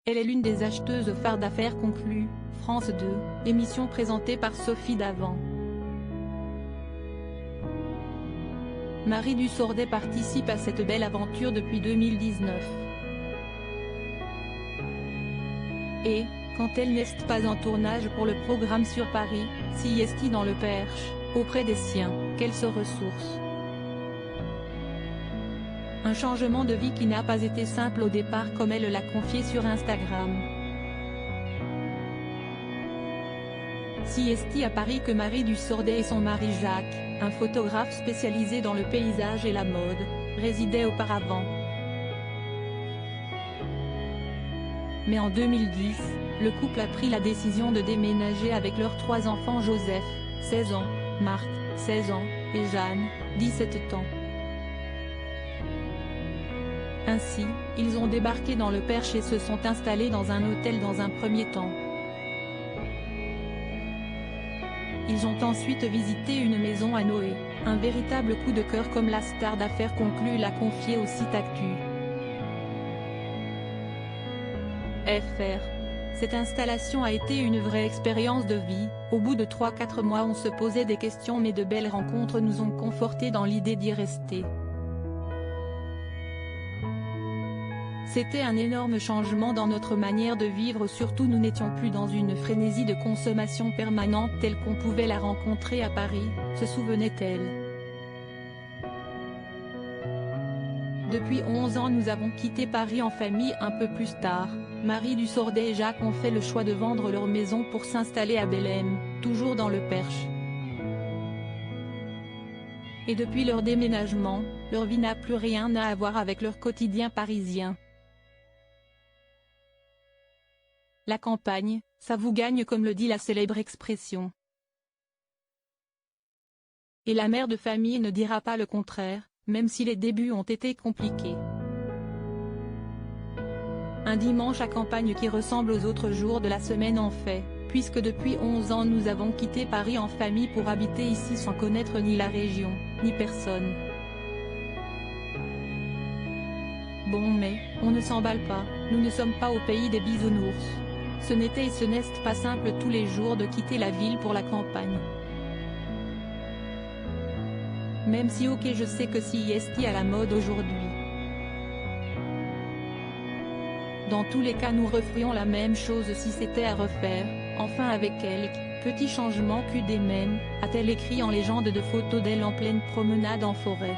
Elle est l'une des acheteuses phares d'Affaires conclues, France 2, émission présentée par Sophie Davant. Marie Dussordet participe à cette belle aventure depuis 2019. Et, quand elle n'est pas en tournage pour le programme sur Paris, si est dans le Perche, auprès des siens, qu'elle se ressource. Un changement de vie qui n'a pas été simple au départ comme elle l'a confié sur Instagram. Si est à Paris que Marie Dussordet et son mari Jacques, un photographe spécialisé dans le paysage et la mode, résidaient auparavant. Mais en 2010, le couple a pris la décision de déménager avec leurs 3 enfants Joseph, 16 ans, Marthe, 16 ans, et Jeanne, 17 ans. Ainsi, ils ont débarqué dans le Perche et se sont installés dans un hôtel dans un premier temps. Ils ont ensuite visité une maison à Noé, un véritable coup de cœur comme la star d'Affaires conclues l'a confié au site Actu. FR. Cette installation a été une vraie expérience de vie. Au bout de 3-4 mois on se posait des questions mais de belles rencontres nous ont confortés dans l'idée d'y rester. C'était un énorme changement dans notre manière de vivre, surtout nous n'étions plus dans une frénésie de consommation permanente telle qu'on pouvait la rencontrer à Paris, se souvenait-elle. Depuis 11 ans nous avons quitté Paris en famille un peu plus tard. Marie Dussordet et Jacques ont fait le choix de vendre leur maison pour s'installer à Belém, toujours dans le Perche. Et depuis leur déménagement, leur vie n'a plus rien à voir avec leur quotidien parisien. La campagne, ça vous gagne comme le dit la célèbre expression. Et la mère de famille ne dira pas le contraire, même si les débuts ont été compliqués. Un dimanche à campagne qui ressemble aux autres jours de la semaine en fait, puisque depuis 11 ans nous avons quitté Paris en famille pour habiter ici sans connaître ni la région, ni personne. Bon mais, on ne s'emballe pas, nous ne sommes pas au pays des bisounours. Ce n'était et ce n'est pas simple tous les jours de quitter la ville pour la campagne. Même si ok je sais que si est à la mode aujourd'hui. Dans tous les cas nous referions la même chose si c'était à refaire, enfin avec quelques petits changements que des mêmes, a-t-elle écrit en légende de photos d'elle en pleine promenade en forêt.